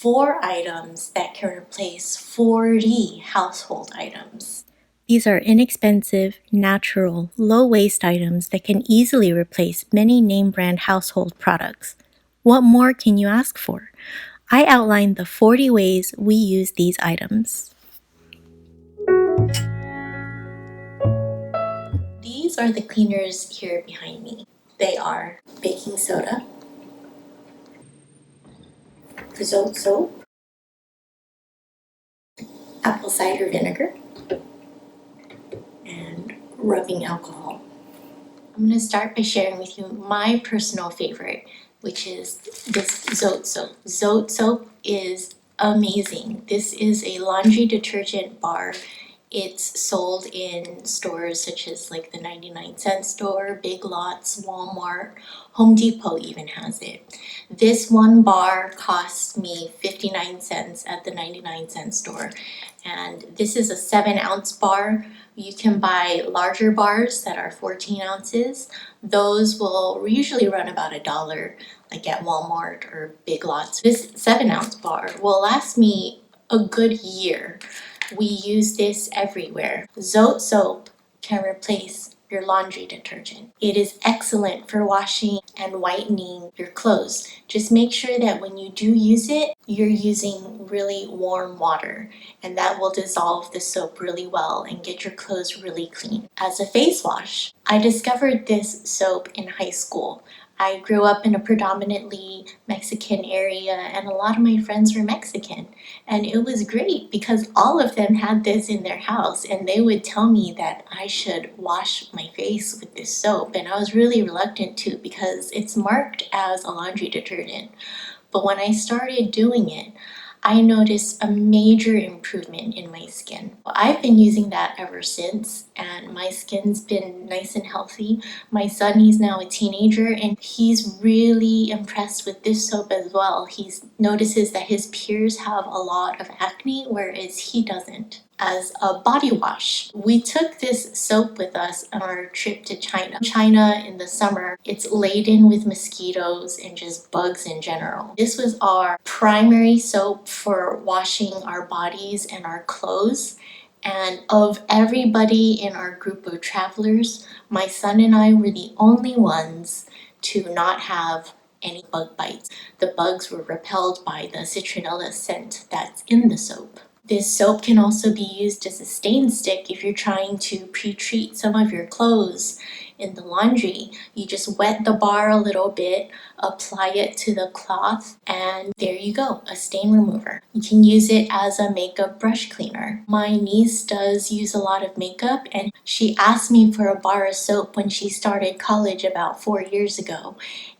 4 items that can replace 40 household items. These are inexpensive, natural, low-waste items that can easily replace many name-brand household products. What more can you ask for? I outlined the 40 ways we use these items. These are the cleaners here behind me. They are baking soda, Zote soap, apple cider vinegar, and rubbing alcohol. I'm going to start by sharing with you my personal favorite, which is this Zote soap. Zote soap is amazing. This is a laundry detergent bar. It's sold in stores such as like the 99-cent store, Big Lots, Walmart, Home Depot even has it. This one bar cost me 59 cents at the 99-cent store, and this is a 7-ounce bar. You can buy larger bars that are 14 ounces. Those will usually run about $1, like at Walmart or Big Lots. This 7-ounce bar will last me a good year. We use this everywhere. Zote soap can replace your laundry detergent. It is excellent for washing and whitening your clothes. Just make sure that when you do use it, you're using really warm water, and that will dissolve the soap really well and get your clothes really clean. As a face wash, I discovered this soap in high school. I grew up in a predominantly Mexican area, and a lot of my friends were Mexican. And it was great because all of them had this in their house, and they would tell me that I should wash my face with this soap. And I was really reluctant to because it's marked as a laundry detergent. But when I started doing it, I noticed a major improvement in my skin. I've been using that ever since, and my skin's been nice and healthy. My son, he's now a teenager, and he's really impressed with this soap as well. He notices that his peers have a lot of acne, whereas he doesn't. As a body wash, we took this soap with us on our trip to China. China in the summer, it's laden with mosquitoes and just bugs in general. This was our primary soap for washing our bodies and our clothes. And of everybody in our group of travelers, my son and I were the only ones to not have any bug bites. The bugs were repelled by the citronella scent that's in the soap. This soap can also be used as a stain stick if you're trying to pre-treat some of your clothes in the laundry. You just wet the bar a little bit, apply it to the cloth, and there you go, a stain remover. You can use it as a makeup brush cleaner. My niece does use a lot of makeup, and she asked me for a bar of soap when she started college about 4 years ago.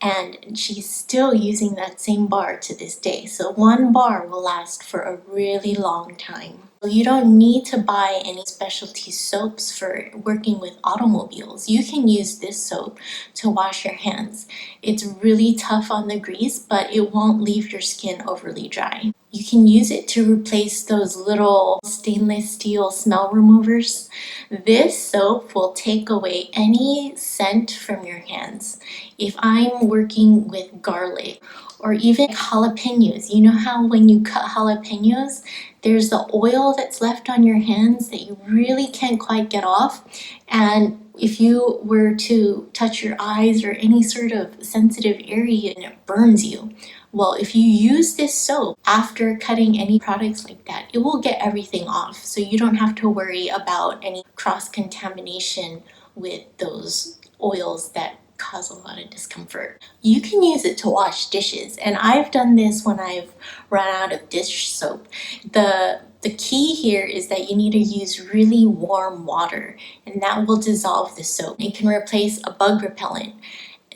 And she's still using that same bar to this day. So one bar will last for a really long time. You don't need to buy any specialty soaps for working with automobiles. You can use this soap to wash your hands. It's really tough on the grease, but it won't leave your skin overly dry. You can use it to replace those little stainless steel smell removers. This soap will take away any scent from your hands. If I'm working with garlic or even jalapenos, you know how when you cut jalapenos, there's the oil that's left on your hands that you really can't quite get off. And if you were to touch your eyes or any sort of sensitive area and it burns you, well, if you use this soap after cutting any products like that, it will get everything off. So you don't have to worry about any cross-contamination with those oils that cause a lot of discomfort. You can use it to wash dishes, and I've done this when I've run out of dish soap. The key here is that you need to use really warm water, and that will dissolve the soap. It can replace a bug repellent.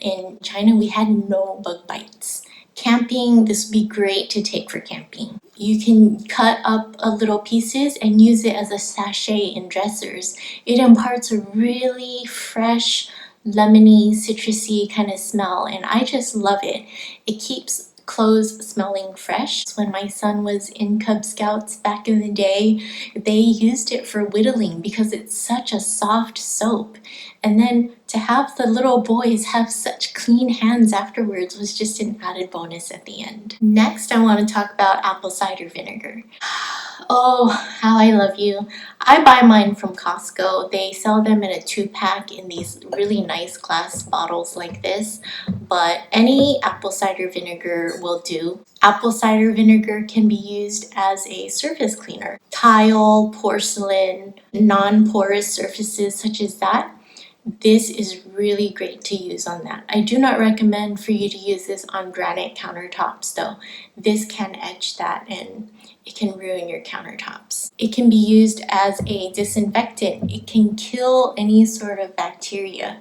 In China, we had no bug bites. Camping, this would be great to take for camping. You can cut up little pieces and use it as a sachet in dressers. It imparts a really fresh, lemony, citrusy kind of smell, and I just love it. It keeps clothes smelling fresh. When my son was in Cub Scouts back in the day, they used it for whittling because it's such a soft soap. And then to have the little boys have such clean hands afterwards was just an added bonus at the end. Next, I want to talk about apple cider vinegar. Oh, how I love you. I buy mine from Costco. They sell them in a 2-pack in these really nice glass bottles like this, but any apple cider vinegar will do. Apple cider vinegar can be used as a surface cleaner. Tile, porcelain, non-porous surfaces such as that. This is really great to use on that. I do not recommend for you to use this on granite countertops though. This can etch that and it can ruin your countertops. It can be used as a disinfectant. It can kill any sort of bacteria.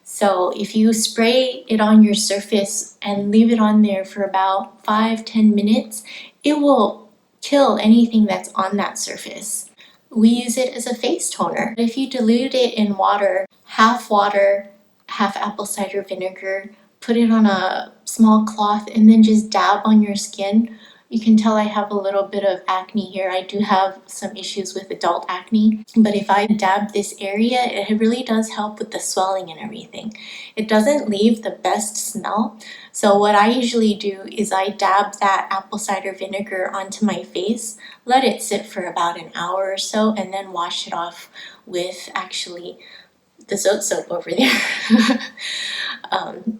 So if you spray it on your surface and leave it on there for about 5-10 minutes, it will kill anything that's on that surface. We use it as a face toner. If you dilute it in water, half water, half apple cider vinegar, put it on a small cloth and then just dab on your skin. You can tell I have a little bit of acne here. I do have some issues with adult acne, but if I dab this area, it really does help with the swelling and everything. It doesn't leave the best smell. So what I usually do is I dab that apple cider vinegar onto my face, let it sit for about an hour or so, and then wash it off with actually the Zote soap over there.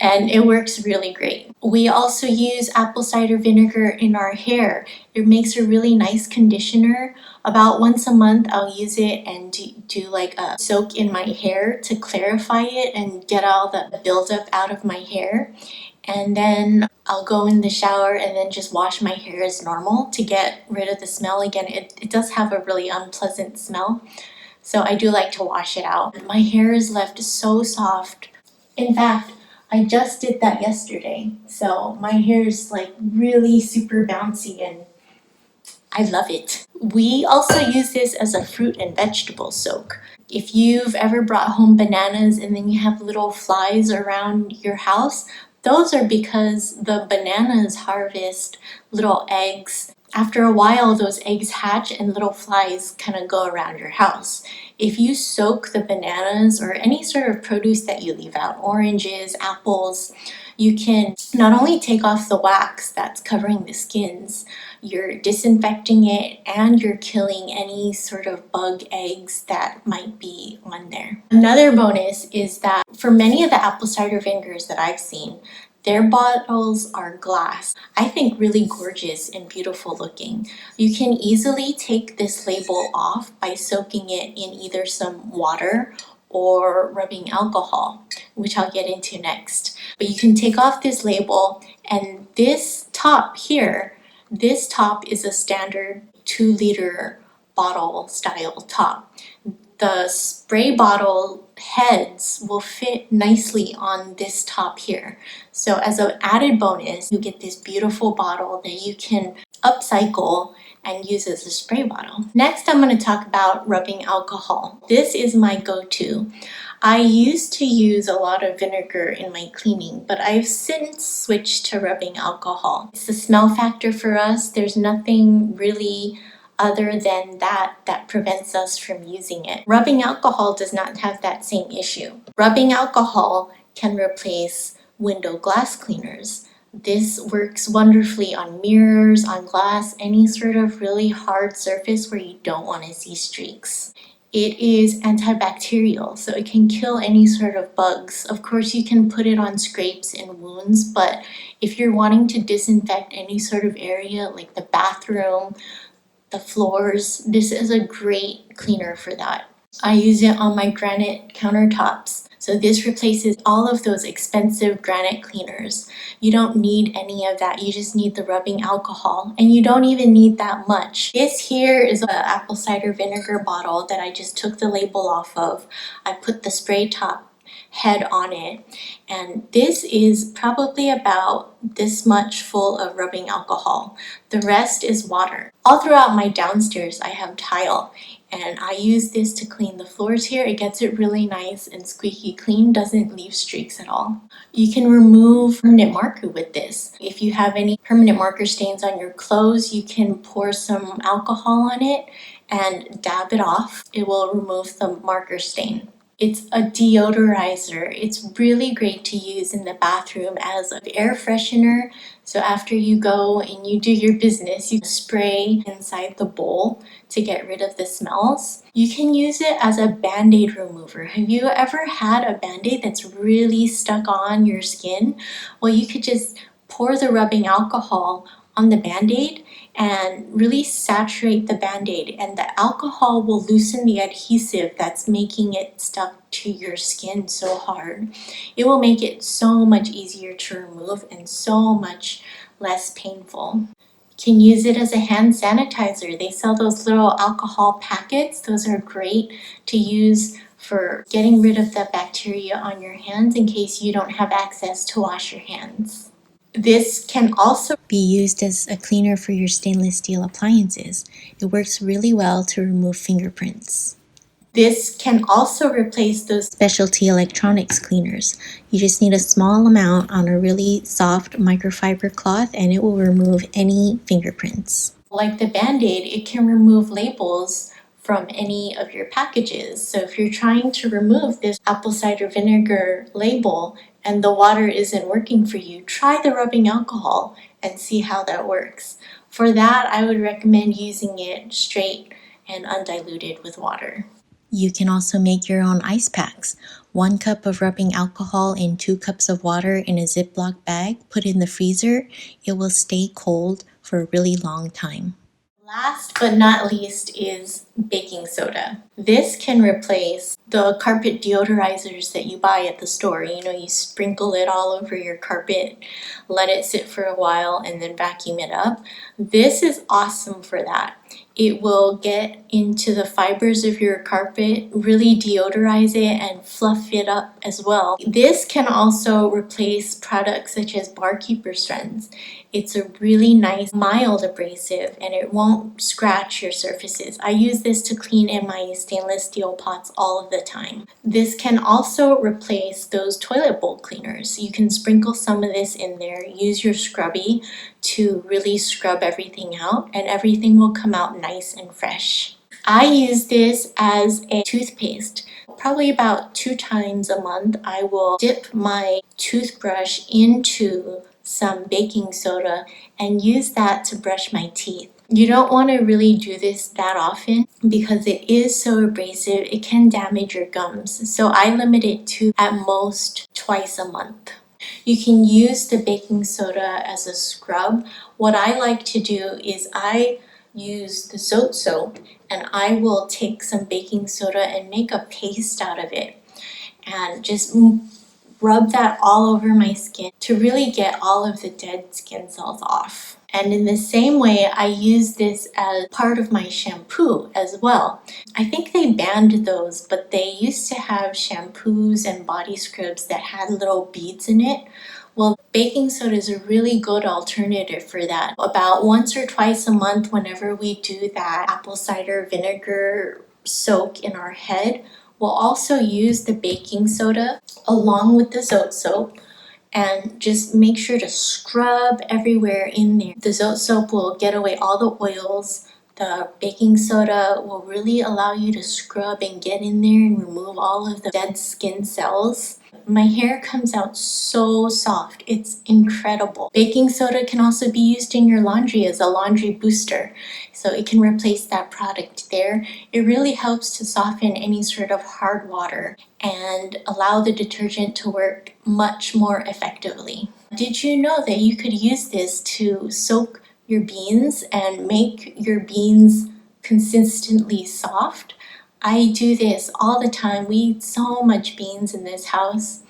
And it works really great. We also use apple cider vinegar in our hair. It makes a really nice conditioner. About once a month, I'll use it and do like a soak in my hair to clarify it and get all the buildup out of my hair. And then I'll go in the shower and then just wash my hair as normal to get rid of the smell again. It does have a really unpleasant smell, so I do like to wash it out. My hair is left so soft. In fact, I just did that yesterday, so my hair is like really super bouncy and I love it. We also use this as a fruit and vegetable soak. If you've ever brought home bananas and then you have little flies around your house, those are because the bananas harvest little eggs. After a while, those eggs hatch and little flies kind of go around your house. If you soak the bananas or any sort of produce that you leave out, oranges, apples, you can not only take off the wax that's covering the skins, you're disinfecting it and you're killing any sort of bug eggs that might be on there. Another bonus is that for many of the apple cider vinegars that I've seen, their bottles are glass. I think really gorgeous and beautiful looking. You can easily take this label off by soaking it in either some water or rubbing alcohol, which I'll get into next. But you can take off this label, and this top here, this top is a standard 2-liter bottle style top. The spray bottle heads will fit nicely on this top here. So as an added bonus, you get this beautiful bottle that you can upcycle and use as a spray bottle. Next, I'm going to talk about rubbing alcohol. This is my go-to. I used to use a lot of vinegar in my cleaning, but I've since switched to rubbing alcohol. It's the smell factor for us. There's nothing really other than that prevents us from using it. Rubbing alcohol does not have that same issue. Rubbing alcohol can replace window glass cleaners. This works wonderfully on mirrors, on glass, any sort of really hard surface where you don't want to see streaks. It is antibacterial, so it can kill any sort of bugs. Of course, you can put it on scrapes and wounds, but if you're wanting to disinfect any sort of area like the bathroom, the floors, this is a great cleaner for that. I use it on my granite countertops. So this replaces all of those expensive granite cleaners. You don't need any of that. You just need the rubbing alcohol, and you don't even need that much. This here is an apple cider vinegar bottle that I just took the label off of. I put the spray top head on it, and this is probably about this much full of rubbing alcohol. The rest is water. All throughout my downstairs I have tile, and I use this to clean the floors here. It gets it really nice and squeaky clean, doesn't leave streaks at all. You can remove permanent marker with this. If you have any permanent marker stains on your clothes, you can pour some alcohol on it and dab it off. It will remove the marker stain. It's a deodorizer. It's really great to use in the bathroom as an air freshener. So after you go and you do your business, you spray inside the bowl to get rid of the smells. You can use it as a Band-Aid remover. Have you ever had a Band-Aid that's really stuck on your skin? Well, you could just pour the rubbing alcohol on the Band-Aid and really saturate the Band-Aid, and the alcohol will loosen the adhesive that's making it stuck to your skin so hard. It will make it so much easier to remove and so much less painful. You can use it as a hand sanitizer. They sell those little alcohol packets. Those are great to use for getting rid of the bacteria on your hands in case you don't have access to wash your hands. This can also be used as a cleaner for your stainless steel appliances. It works really well to remove fingerprints. This can also replace those specialty electronics cleaners. You just need a small amount on a really soft microfiber cloth and it will remove any fingerprints. Like the Band-Aid, it can remove labels from any of your packages. So if you're trying to remove this apple cider vinegar label and the water isn't working for you, try the rubbing alcohol and see how that works. For that, I would recommend using it straight and undiluted with water. You can also make your own ice packs. 1 cup of rubbing alcohol in 2 cups of water in a Ziploc bag, put in the freezer. It will stay cold for a really long time. Last but not least is baking soda. This can replace the carpet deodorizers that you buy at the store. You know, you sprinkle it all over your carpet, let it sit for a while, and then vacuum it up. This is awesome for that. It will get into the fibers of your carpet, really deodorize it and fluff it up as well. This can also replace products such as barkeeper strands. It's a really nice, mild abrasive and it won't scratch your surfaces. I use this to clean in my stainless steel pots all of the time. This can also replace those toilet bowl cleaners. You can sprinkle some of this in there, use your scrubby to really scrub everything out and everything will come out nice and fresh. I use this as a toothpaste. Probably about 2 times a month, I will dip my toothbrush into some baking soda and use that to brush my teeth. You don't want to really do this that often because it is so abrasive, it can damage your gums. So I limit it to at most twice a month. You can use the baking soda as a scrub. What I like to do is I use the Zote soap and I will take some baking soda and make a paste out of it and just rub that all over my skin to really get all of the dead skin cells off. And in the same way, I use this as part of my shampoo as well. I think they banned those, but they used to have shampoos and body scrubs that had little beads in it. Well, baking soda is a really good alternative for that. About once or twice a month, whenever we do that apple cider vinegar soak in our head, we'll also use the baking soda along with the Zote soap and just make sure to scrub everywhere in there. The Zote soap will get away all the oils. The baking soda will really allow you to scrub and get in there and remove all of the dead skin cells. My hair comes out so soft. It's incredible. Baking soda can also be used in your laundry as a laundry booster. So it can replace that product there. It really helps to soften any sort of hard water and allow the detergent to work much more effectively. Did you know that you could use this to soak your beans and make your beans consistently soft? I do this all the time. We eat so much beans in this house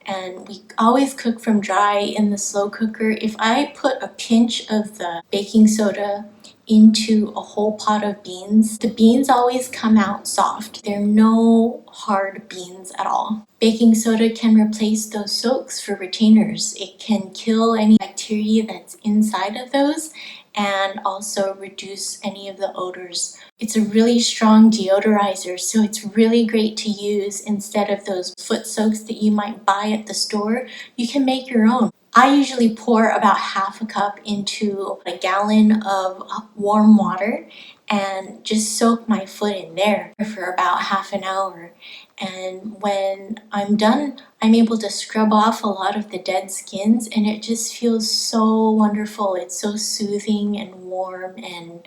and we always cook from dry in the slow cooker. If I put a pinch of the baking soda into a whole pot of beans, the beans always come out soft. There are no hard beans at all. Baking soda can replace those soaks for retainers. It can kill any bacteria that's inside of those and also reduce any of the odors. It's a really strong deodorizer, so it's really great to use instead of those foot soaks that you might buy at the store. You can make your own. I usually pour about half a cup into a gallon of warm water and just soak my foot in there for about half an hour. And when I'm done, I'm able to scrub off a lot of the dead skins, and it just feels so wonderful. It's so soothing and warm, and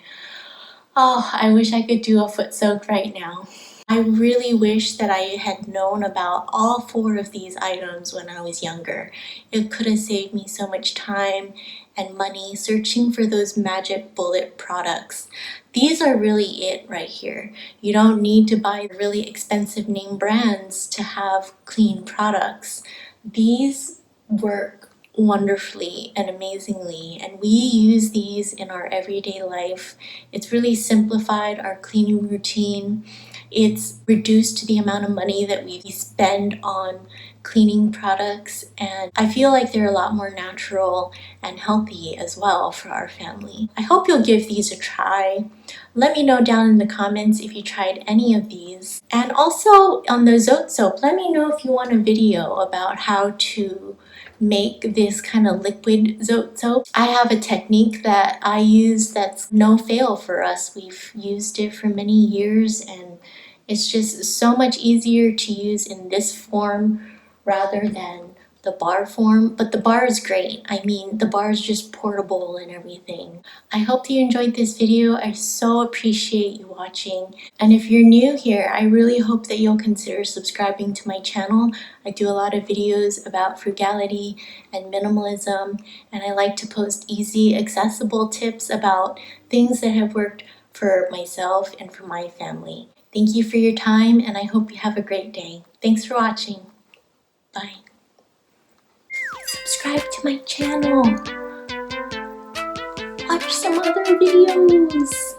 oh, I wish I could do a foot soak right now. I really wish that I had known about all four of these items when I was younger. It could have saved me so much time and money searching for those magic bullet products. These are really it right here. You don't need to buy really expensive name brands to have clean products. These work wonderfully and amazingly, and we use these in our everyday life. It's really simplified our cleaning routine. It's reduced the amount of money that we spend on cleaning products, and I feel like they're a lot more natural and healthy as well for our family. I hope you'll give these a try. Let me know down in the comments if you tried any of these. And also on the Zote soap, let me know if you want a video about how to make this kind of liquid Zote soap. I have a technique that I use that's no fail for us. We've used it for many years, and it's just so much easier to use in this form rather than the bar form. But the bar is great. I mean, the bar is just portable and everything. I hope you enjoyed this video. I so appreciate you watching. And if you're new here, I really hope that you'll consider subscribing to my channel. I do a lot of videos about frugality and minimalism, and I like to post easy, accessible tips about things that have worked for myself and for my family. Thank you for your time, and I hope you have a great day. Thanks for watching. Bye. Subscribe to my channel. Watch some other videos.